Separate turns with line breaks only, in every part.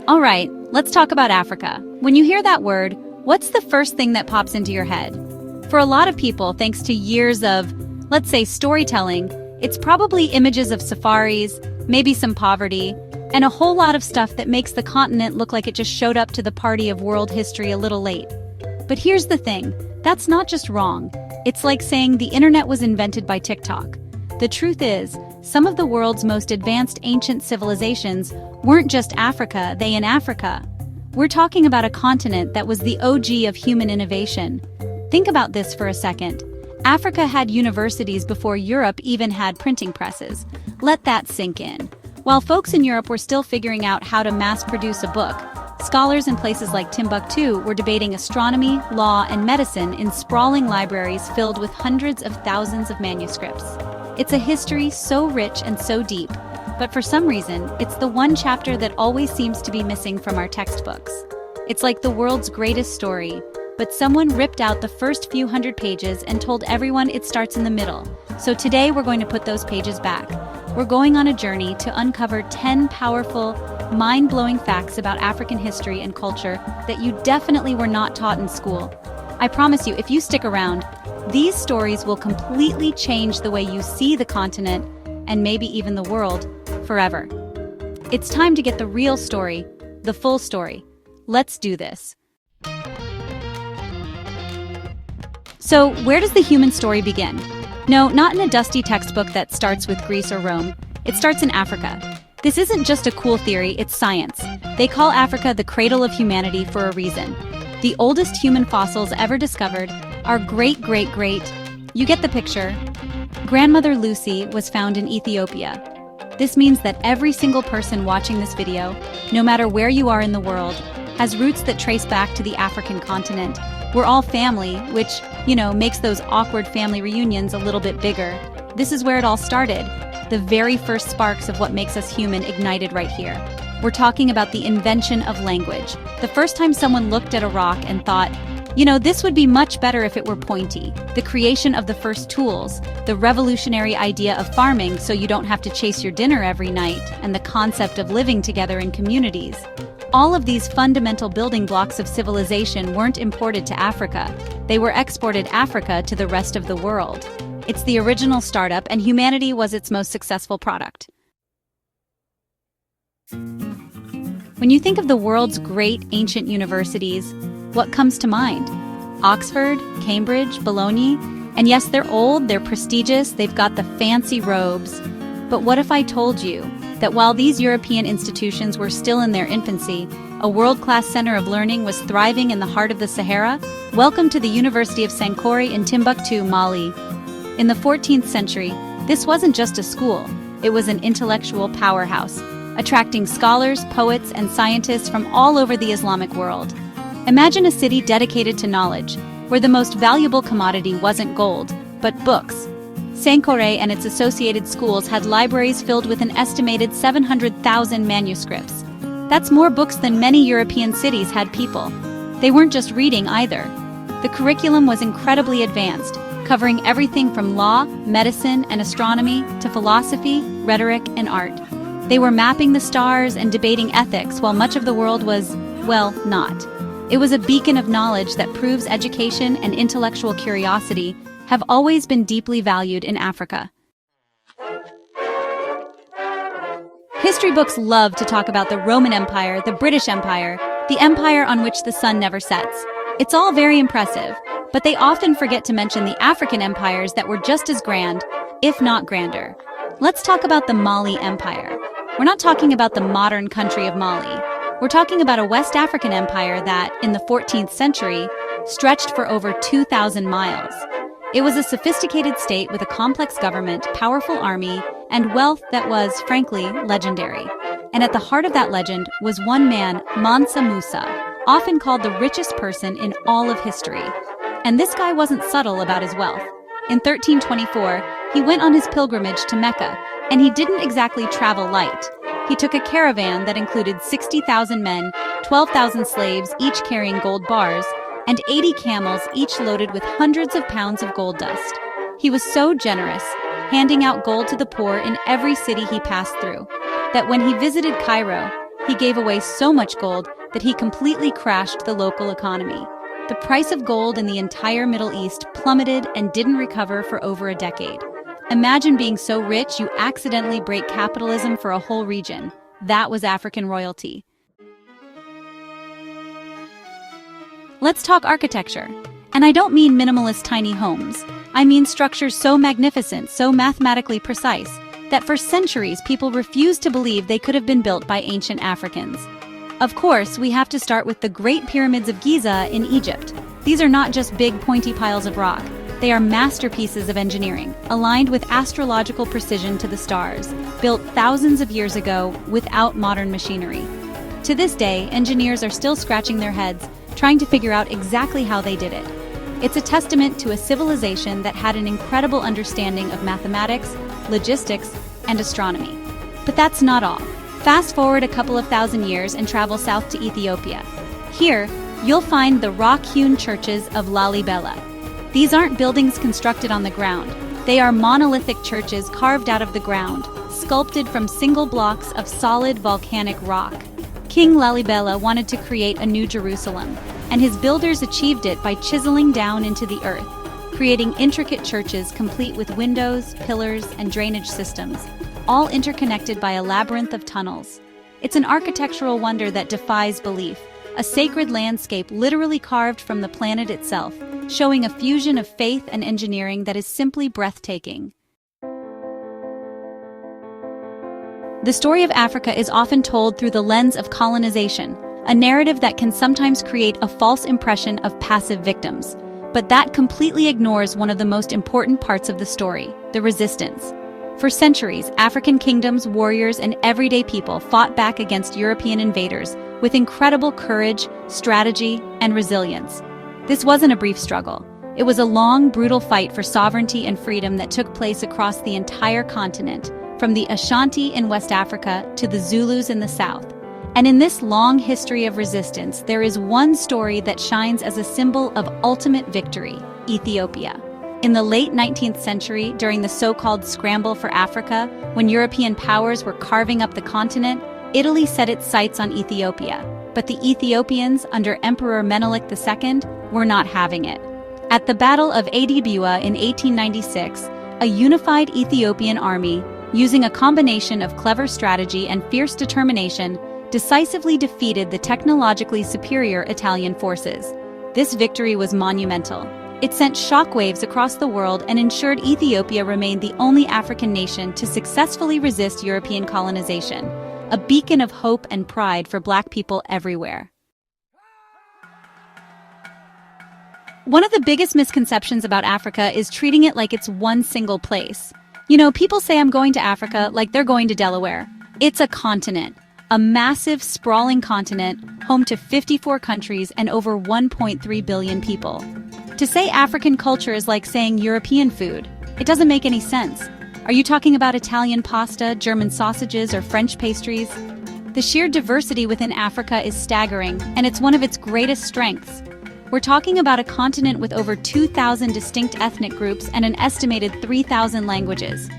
All right, let's talk about Africa. When you hear that word, what's the first thing that pops into your head? For a lot of people, thanks to years of, let's say, storytelling, it's probably images of safaris, maybe some poverty, and a whole lot of stuff that makes the continent look like it just showed up to the party of world history a little late. But here's the thing, that's not just wrong. It's like saying the internet was invented by TikTok. The truth is, some of the world's most advanced ancient civilizations weren't just Africa, they in Africa. We're talking about a continent that was the OG of human innovation. Think about this for a second. Africa had universities before Europe even had printing presses. Let that sink in. While folks in Europe were still figuring out how to mass-produce a book, scholars in places like Timbuktu were debating astronomy, law, and medicine in sprawling libraries filled with hundreds of thousands of manuscripts. It's a history so rich and so deep, but for some reason, it's the one chapter that always seems to be missing from our textbooks. It's like the world's greatest story, but someone ripped out the first few hundred pages and told everyone it starts in the middle. So today we're going to put those pages back. We're going on a journey to uncover 10 powerful, mind-blowing facts about African history and culture that you definitely were not taught in school. I promise you, if you stick around, these stories will completely change the way you see the continent, and maybe even the world, forever. It's time to get the real story, the full story. Let's do this. So, where does the human story begin? No, not in a dusty textbook that starts with Greece or Rome. It starts in Africa. This isn't just a cool theory, it's science. They call Africa the cradle of humanity for a reason. The oldest human fossils ever discovered are great-great-great, you get the picture. Grandmother Lucy was found in Ethiopia. This means that every single person watching this video, no matter where you are in the world, has roots that trace back to the African continent. We're all family, which, makes those awkward family reunions a little bit bigger. This is where it all started. The very first sparks of what makes us human ignited right here. We're talking about the invention of language. The first time someone looked at a rock and thought, this would be much better if it were pointy. The creation of the first tools, the revolutionary idea of farming so you don't have to chase your dinner every night, and the concept of living together in communities. All of these fundamental building blocks of civilization weren't imported to Africa. They were exported Africa to the rest of the world. It's the original startup, and humanity was its most successful product. When you think of the world's great ancient universities, what comes to mind? Oxford, Cambridge, Bologna? And yes, they're old, they're prestigious, they've got the fancy robes. But what if I told you that while these European institutions were still in their infancy, a world-class center of learning was thriving in the heart of the Sahara? Welcome to the University of Sankore in Timbuktu, Mali. In the 14th century, this wasn't just a school, it was an intellectual powerhouse, attracting scholars, poets, and scientists from all over the Islamic world. Imagine a city dedicated to knowledge, where the most valuable commodity wasn't gold, but books. Sankore and its associated schools had libraries filled with an estimated 700,000 manuscripts. That's more books than many European cities had people. They weren't just reading either. The curriculum was incredibly advanced, covering everything from law, medicine, and astronomy to philosophy, rhetoric, and art. They were mapping the stars and debating ethics while much of the world was, not. It was a beacon of knowledge that proves education and intellectual curiosity have always been deeply valued in Africa. History books love to talk about the Roman Empire, the British Empire, the empire on which the sun never sets. It's all very impressive, but they often forget to mention the African empires that were just as grand, if not grander. Let's talk about the Mali Empire. We're not talking about the modern country of Mali. We're talking about a West African empire that, in the 14th century, stretched for over 2,000 miles. It was a sophisticated state with a complex government, powerful army, and wealth that was, frankly, legendary. And at the heart of that legend was one man, Mansa Musa, often called the richest person in all of history. And this guy wasn't subtle about his wealth. In 1324, he went on his pilgrimage to Mecca, and he didn't exactly travel light. He took a caravan that included 60,000 men, 12,000 slaves, each carrying gold bars, and 80 camels, each loaded with hundreds of pounds of gold dust. He was so generous, handing out gold to the poor in every city he passed through, that when he visited Cairo, he gave away so much gold that he completely crashed the local economy. The price of gold in the entire Middle East plummeted and didn't recover for over a decade. Imagine being so rich you accidentally break capitalism for a whole region. That was African royalty. Let's talk architecture. And I don't mean minimalist tiny homes. I mean structures so magnificent, so mathematically precise, that for centuries people refused to believe they could have been built by ancient Africans. Of course, we have to start with the Great Pyramids of Giza in Egypt. These are not just big pointy piles of rock. They are masterpieces of engineering, aligned with astrological precision to the stars, built thousands of years ago without modern machinery. To this day, engineers are still scratching their heads, trying to figure out exactly how they did it. It's a testament to a civilization that had an incredible understanding of mathematics, logistics, and astronomy. But that's not all. Fast forward a couple of thousand years and travel south to Ethiopia. Here, you'll find the rock-hewn churches of Lalibela. These aren't buildings constructed on the ground. They are monolithic churches carved out of the ground, sculpted from single blocks of solid volcanic rock. King Lalibela wanted to create a new Jerusalem, and his builders achieved it by chiseling down into the earth, creating intricate churches complete with windows, pillars, and drainage systems, all interconnected by a labyrinth of tunnels. It's an architectural wonder that defies belief, a sacred landscape literally carved from the planet itself, showing a fusion of faith and engineering that is simply breathtaking. The story of Africa is often told through the lens of colonization, a narrative that can sometimes create a false impression of passive victims. But that completely ignores one of the most important parts of the story, the resistance. For centuries, African kingdoms, warriors, and everyday people fought back against European invaders with incredible courage, strategy, and resilience. This wasn't a brief struggle. It was a long, brutal fight for sovereignty and freedom that took place across the entire continent, from the Ashanti in West Africa to the Zulus in the south. And in this long history of resistance, there is one story that shines as a symbol of ultimate victory: Ethiopia. In the late 19th century, during the so-called Scramble for Africa, when European powers were carving up the continent, Italy set its sights on Ethiopia. But the Ethiopians, under Emperor Menelik II, were not having it. At the Battle of Adibua in 1896, a unified Ethiopian army, using a combination of clever strategy and fierce determination, decisively defeated the technologically superior Italian forces. This victory was monumental. It sent shockwaves across the world and ensured Ethiopia remained the only African nation to successfully resist European colonization, a beacon of hope and pride for Black people everywhere. One of the biggest misconceptions about Africa is treating it like it's one single place. You know, people say I'm going to Africa like they're going to Delaware. It's a continent. A massive, sprawling continent, home to 54 countries and over 1.3 billion people. To say African culture is like saying European food, it doesn't make any sense. Are you talking about Italian pasta, German sausages, or French pastries? The sheer diversity within Africa is staggering, and it's one of its greatest strengths. We're talking about a continent with over 2,000 distinct ethnic groups and an estimated 3,000 languages.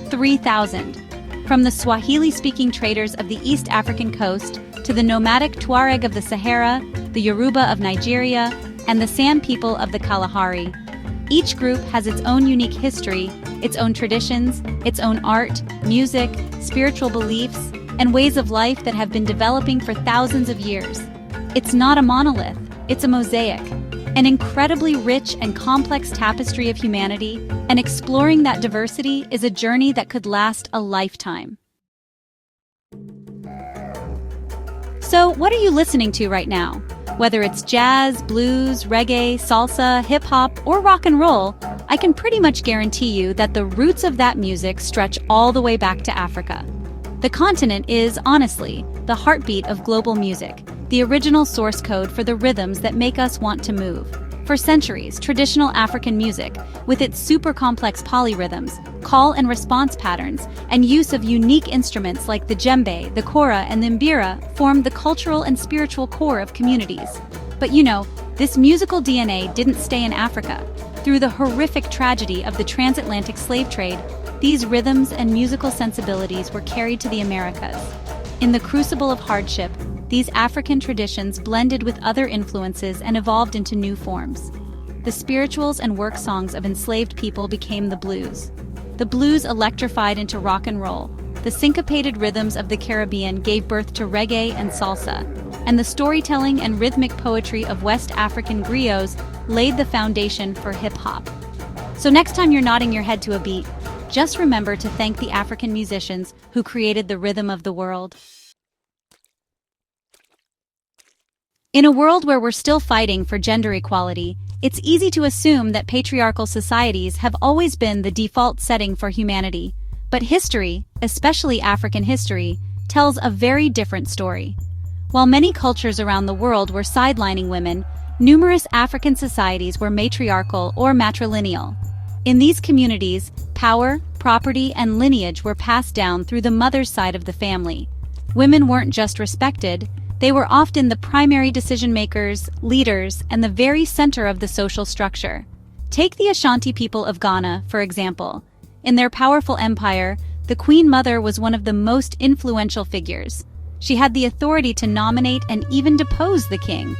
3,000. From the Swahili-speaking traders of the East African coast to the nomadic Tuareg of the Sahara, the Yoruba of Nigeria, and the San people of the Kalahari. Each group has its own unique history, its own traditions, its own art, music, spiritual beliefs, and ways of life that have been developing for thousands of years. It's not a monolith, it's a mosaic, an incredibly rich and complex tapestry of humanity, and exploring that diversity is a journey that could last a lifetime. So, what are you listening to right now? Whether it's jazz, blues, reggae, salsa, hip-hop, or rock and roll, I can pretty much guarantee you that the roots of that music stretch all the way back to Africa. The continent is, honestly, the heartbeat of global music, the original source code for the rhythms that make us want to move. For centuries, traditional African music, with its super complex polyrhythms, call and response patterns, and use of unique instruments like the djembe, the kora, and the mbira, formed the cultural and spiritual core of communities. But you know, this musical DNA didn't stay in Africa. Through the horrific tragedy of the transatlantic slave trade, these rhythms and musical sensibilities were carried to the Americas. In the crucible of hardship, these African traditions blended with other influences and evolved into new forms. The spirituals and work songs of enslaved people became the blues. The blues electrified into rock and roll. The syncopated rhythms of the Caribbean gave birth to reggae and salsa, and the storytelling and rhythmic poetry of West African griots laid the foundation for hip-hop. So next time you're nodding your head to a beat, just remember to thank the African musicians who created the rhythm of the world. In a world where we're still fighting for gender equality, it's easy to assume that patriarchal societies have always been the default setting for humanity. But history, especially African history, tells a very different story. While many cultures around the world were sidelining women, numerous African societies were matriarchal or matrilineal. In these communities, power, property, and lineage were passed down through the mother's side of the family. Women weren't just respected, they were often the primary decision-makers, leaders, and the very center of the social structure. Take the Ashanti people of Ghana, for example. In their powerful empire, the Queen Mother was one of the most influential figures. She had the authority to nominate and even depose the king.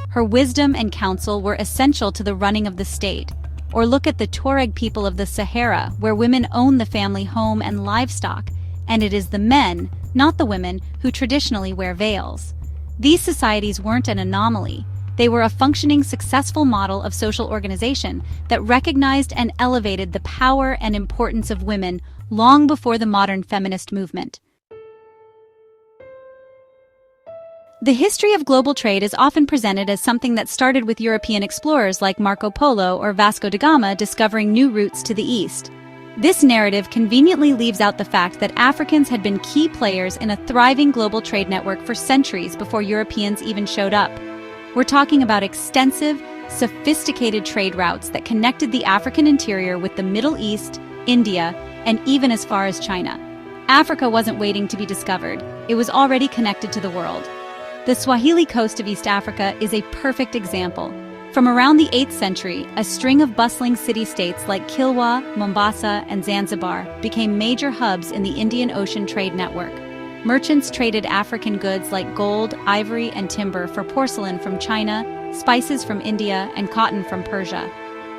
Her wisdom and counsel were essential to the running of the state. Or look at the Tuareg people of the Sahara, where women own the family home and livestock, and it is the men, not the women, who traditionally wear veils. These societies weren't an anomaly. They were a functioning, successful model of social organization that recognized and elevated the power and importance of women long before the modern feminist movement. The history of global trade is often presented as something that started with European explorers like Marco Polo or Vasco da Gama discovering new routes to the east. This narrative conveniently leaves out the fact that Africans had been key players in a thriving global trade network for centuries before Europeans even showed up. We're talking about extensive, sophisticated trade routes that connected the African interior with the Middle East, India, and even as far as China. Africa wasn't waiting to be discovered. It was already connected to the world. The Swahili coast of East Africa is a perfect example. From around the 8th century, a string of bustling city-states like Kilwa, Mombasa, and Zanzibar became major hubs in the Indian Ocean trade network. Merchants traded African goods like gold, ivory, and timber for porcelain from China, spices from India, and cotton from Persia.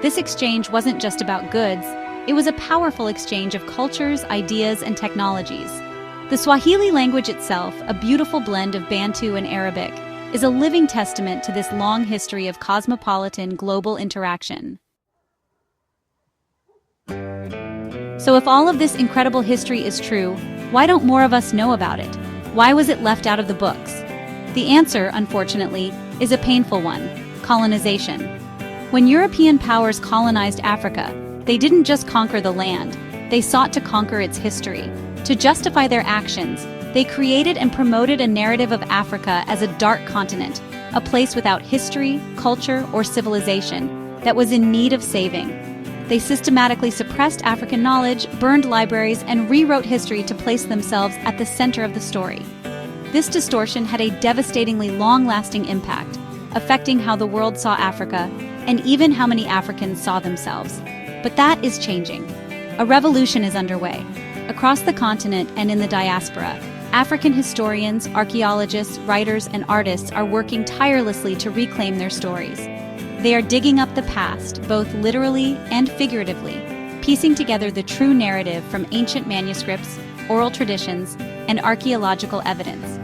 This exchange wasn't just about goods, it was a powerful exchange of cultures, ideas, and technologies. The Swahili language itself, a beautiful blend of Bantu and Arabic, is a living testament to this long history of cosmopolitan global interaction. So if all of this incredible history is true, why don't more of us know about it? Why was it left out of the books? The answer, unfortunately, is a painful one: colonization. When European powers colonized Africa, they didn't just conquer the land, they sought to conquer its history. To justify their actions, they created and promoted a narrative of Africa as a dark continent, a place without history, culture, or civilization that was in need of saving. They systematically suppressed African knowledge, burned libraries, and rewrote history to place themselves at the center of the story. This distortion had a devastatingly long-lasting impact, affecting how the world saw Africa, and even how many Africans saw themselves. But that is changing. A revolution is underway. Across the continent and in the diaspora, African historians, archaeologists, writers, and artists are working tirelessly to reclaim their stories. They are digging up the past, both literally and figuratively, piecing together the true narrative from ancient manuscripts, oral traditions, and archaeological evidence.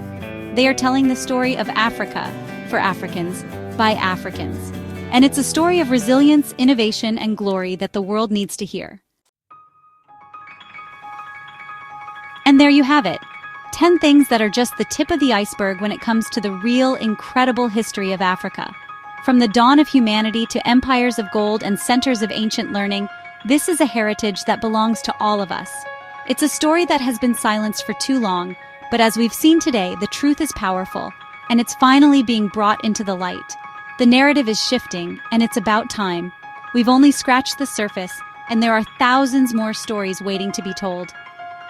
They are telling the story of Africa, for Africans, by Africans. And it's a story of resilience, innovation, and glory that the world needs to hear. And there you have it. 10 things that are just the tip of the iceberg when it comes to the real, incredible history of Africa. From the dawn of humanity to empires of gold and centers of ancient learning, this is a heritage that belongs to all of us. It's a story that has been silenced for too long, but as we've seen today, the truth is powerful, and it's finally being brought into the light. The narrative is shifting, and it's about time. We've only scratched the surface, and there are thousands more stories waiting to be told.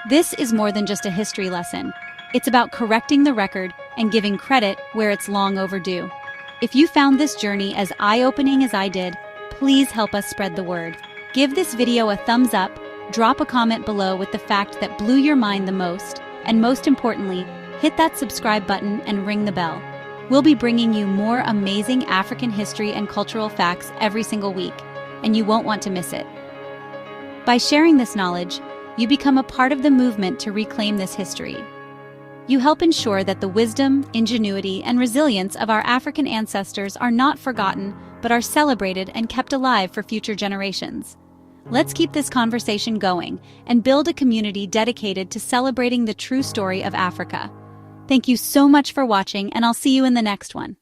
This is more than just a history lesson. It's about correcting the record and giving credit where it's long overdue. If you found this journey as eye-opening as I did, please help us spread the word. Give this video a thumbs up, drop a comment below with the fact that blew your mind the most, and most importantly, hit that subscribe button and ring the bell. We'll be bringing you more amazing African history and cultural facts every single week, and you won't want to miss it. By sharing this knowledge, you become a part of the movement to reclaim this history. You help ensure that the wisdom, ingenuity, and resilience of our African ancestors are not forgotten, but are celebrated and kept alive for future generations. Let's keep this conversation going and build a community dedicated to celebrating the true story of Africa. Thank you so much for watching, and I'll see you in the next one.